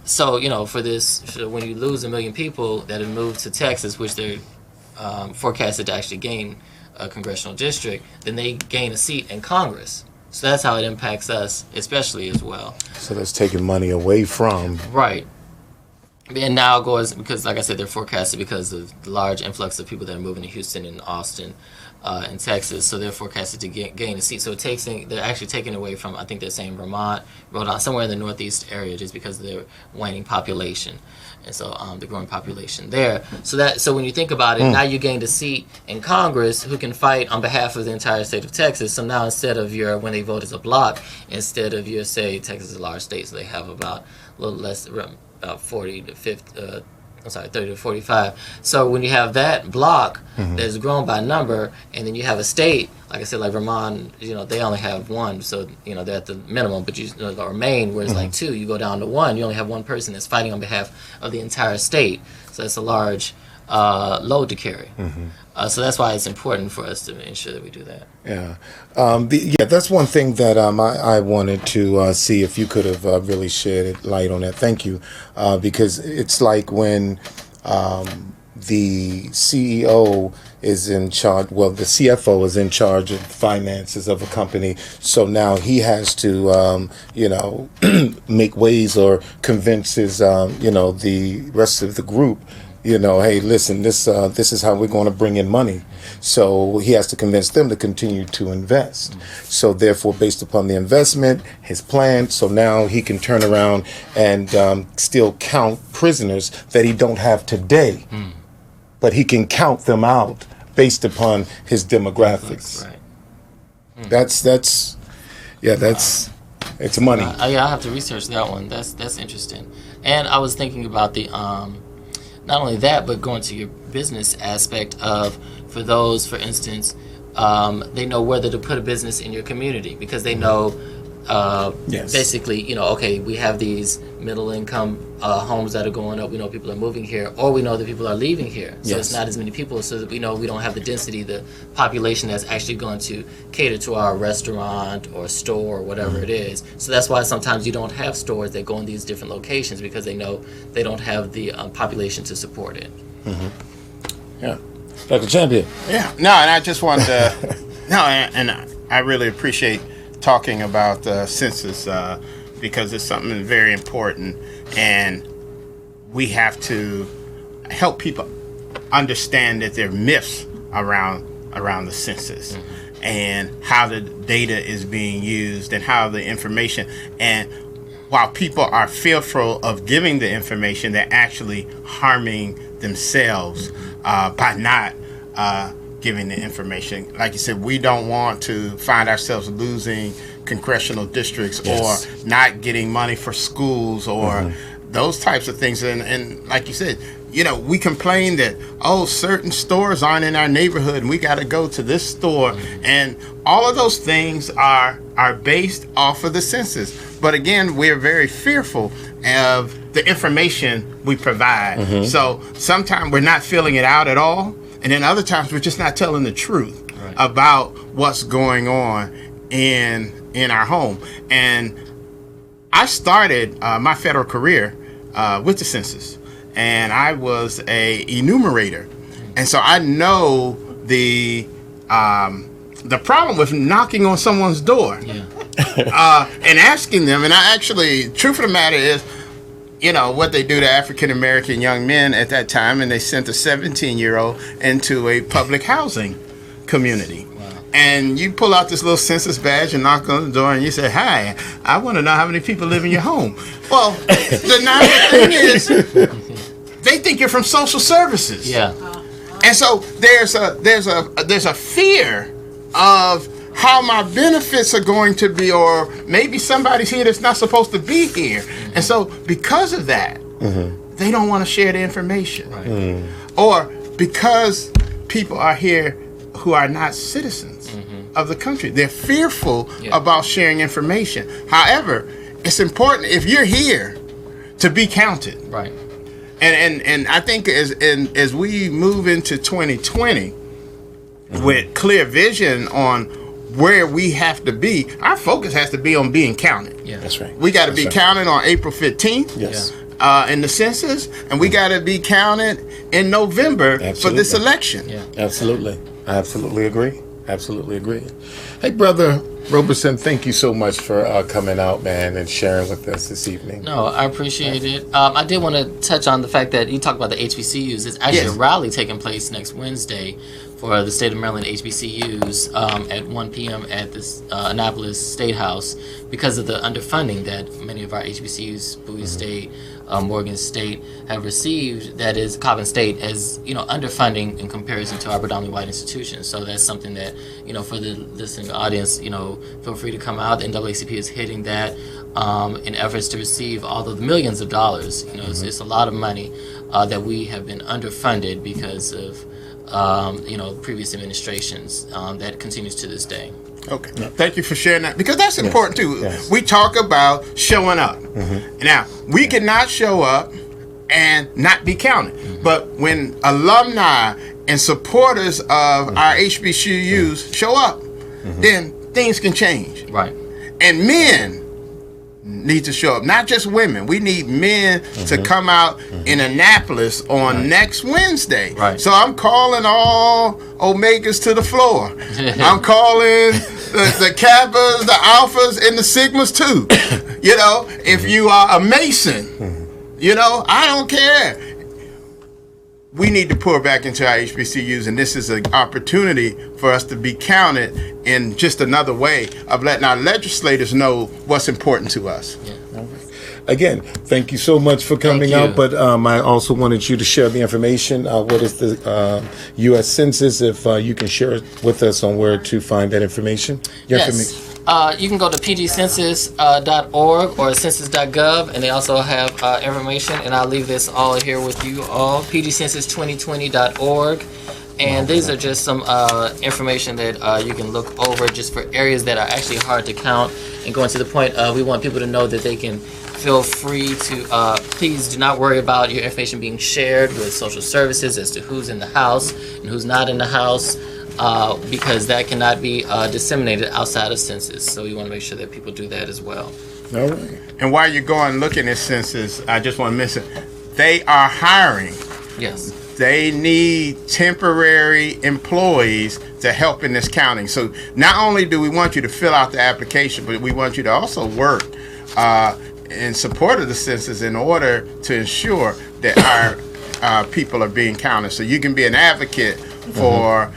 So, for this, when you lose 1 million people that have moved to Texas, which they're forecasted to actually gain a congressional district, then they gain a seat in Congress. So that's how it impacts us, especially as well. So that's taking money away from. Right. And now it goes, because like I said, they're forecasted because of the large influx of people that are moving to Houston and Austin and Texas. So they're forecasted to gain a seat. So they're actually taking away from, I think they're saying Vermont, Rhode Island, somewhere in the Northeast area, just because of their waning population. And so the growing population there. So when you think about it, now you gained a seat in Congress who can fight on behalf of the entire state of Texas. So now instead of when they vote as a block, instead of say Texas is a large state, so they have about a little less, about 40 to 50, 30 to 45. So when you have that block that's grown by number, and then you have a state, like I said, like Vermont, they only have 1, so they're at the minimum. But or Maine, where it's like 2, you go down to 1. You only have 1 person that's fighting on behalf of the entire state. So it's a large load to carry. So that's why it's important for us to ensure that we do that. Yeah, that's one thing that I wanted to see if you could have really shed light on that. Thank you, because it's like when the CEO is in charge, the CFO is in charge of finances of a company, so now he has to, make ways or convince his, the rest of the group, hey, listen, this is how we're going to bring in money. So he has to convince them to continue to invest. So therefore, based upon the investment, his plan, so now he can turn around and still count prisoners that he don't have today. But he can count them out based upon his demographics. Right. That's it's money. I'll have to research that one. That's interesting. And I was thinking about the not only that, but going to your business aspect of, for those, for instance, they know whether to put a business in your community, because they know basically, okay, we have these middle income homes that are going up. We know people are moving here, or we know that people are leaving here. So it's not as many people, so that we know we don't have the density, the population that's actually going to cater to our restaurant or store or whatever it is. So that's why sometimes you don't have stores that go in these different locations, because they know they don't have the population to support it. Yeah. Dr. Champion. Yeah. No, and I just wanted to, and I really appreciate talking about the census because it's something very important, and we have to help people understand that there are myths around the census and how the data is being used and how the information, and while people are fearful of giving the information, they're actually harming themselves by not giving the information. Like you said, we don't want to find ourselves losing congressional districts or not getting money for schools or those types of things. And like you said, we complain that, certain stores aren't in our neighborhood and we got to go to this store. And all of those things are based off of the census. But again, we're very fearful of the information we provide. So sometimes we're not filling it out at all. And then other times we're just not telling the truth about what's going on in our home. And I started my federal career with the census, and I was a enumerator. And so I know the problem with knocking on someone's door and asking them. And I actually, truth of the matter is, what they do to African-American young men at that time, and they sent a 17-year-old into a public housing community. And you pull out this little census badge and knock on the door and you say, "Hi, I want to know how many people live in your home." Well, the thing is, they think you're from social services. And so there's a fear of how my benefits are going to be, or maybe somebody's here that's not supposed to be here. And so because of that, they don't want to share the information. Right. Or because people are here who are not citizens of the country, they're fearful about sharing information. However, it's important if you're here to be counted. Right. And I think as we move into 2020 with clear vision on where we have to be, our focus has to be on being counted. Yeah, that's right. We got to be counted on April 15th. Yes. In the census, and we got to be counted in November for this election. Yeah. Absolutely. I absolutely agree. Absolutely agree. Hey, Brother Roberson, thank you so much for coming out, man, and sharing with us this evening. No, I appreciate it. I did want to touch on the fact that you talked about the HBCUs. It's actually a rally taking place next Wednesday for the state of Maryland HBCUs at 1 p.m. at the Annapolis State House because of the underfunding that many of our HBCUs, Bowie State, Morgan State, have received. That is, Coppin State as underfunding in comparison to our predominantly white institutions. So that's something that for the listening audience, feel free to come out. The NAACP is hitting that in efforts to receive all of the millions of dollars. It's a lot of money that we have been underfunded because of previous administrations. That continues to this day. Okay. Thank you for sharing that, because that's important too. Yes. We talk about showing up. Now, we cannot show up and not be counted. But when alumni and supporters of our HBCUs show up, then things can change. Right. And men need to show up, not just women. We need men to come out in Annapolis on next Wednesday. Right. So I'm calling all Omegas to the floor. I'm calling the Kappas, the Alphas, and the Sigmas too. If you are a Mason, I don't care. We need to pour back into our HBCUs, and this is an opportunity for us to be counted in just another way of letting our legislators know what's important to us. Yeah. Again, thank you so much for coming out, but I also wanted you to share the information. What is the U.S. Census, if you can share it with us on where to find that information? Yes. You can go to pgcensus.org or census.gov, and they also have information, and I'll leave this all here with you all, pgcensus2020.org. And these are just some information that you can look over just for areas that are actually hard to count. And going to the point, we want people to know that they can feel free to, please do not worry about your information being shared with social services as to who's in the house and who's not in the house. Because that cannot be disseminated outside of census. So we want to make sure that people do that as well. All right. And while you're going looking at census, I just want to mention, they are hiring. Yes. They need temporary employees to help in this counting. So not only do we want you to fill out the application, but we want you to also work in support of the census in order to ensure that our people are being counted. So you can be an advocate for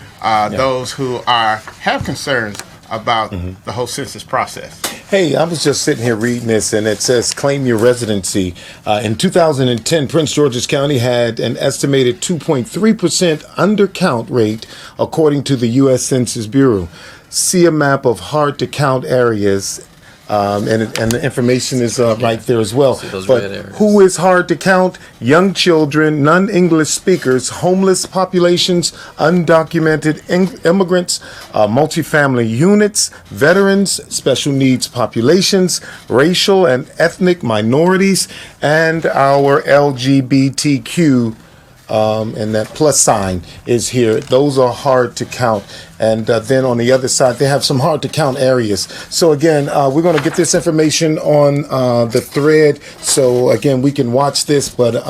those who have concerns about the whole census process. Hey, I was just sitting here reading this, and it says claim your residency. In 2010, Prince George's County had an estimated 2.3% undercount rate, according to the U.S. Census Bureau. See a map of hard-to-count areas. And the information is right there as well. But who is hard to count? Young children, non-English speakers, homeless populations, undocumented immigrants, multifamily units, veterans, special needs populations, racial and ethnic minorities, and our LGBTQ. And that plus sign is here. Those are hard to count. And then on the other side, they have some hard to count areas. So again, we're going to get this information on the thread. So again, we can watch this. But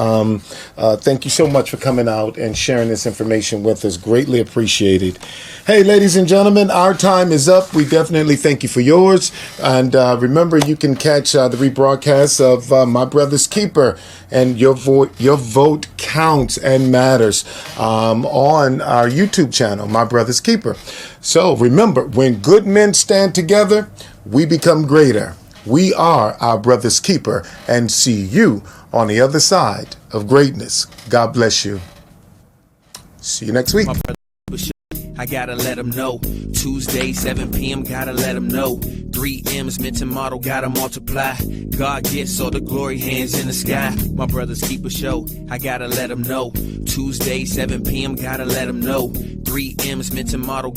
thank you so much for coming out and sharing this information with us. Greatly appreciated. Hey, ladies and gentlemen, our time is up. We definitely thank you for yours. And remember, you can catch the rebroadcast of My Brother's Keeper and Your Vote Counts and Matters on our YouTube channel, My Brother's Keeper. So remember, when good men stand together, we become greater. We are our brother's keeper, and see you on the other side of greatness. God bless you. See you next week. I gotta let them know. Tuesday, 7 p.m., gotta let them know. 3 M's meant to model, gotta multiply. God gets all the glory, hands in the sky. My brothers keep a show, I gotta let them know. Tuesday, 7 p.m., gotta let them know. 3 M's meant to model.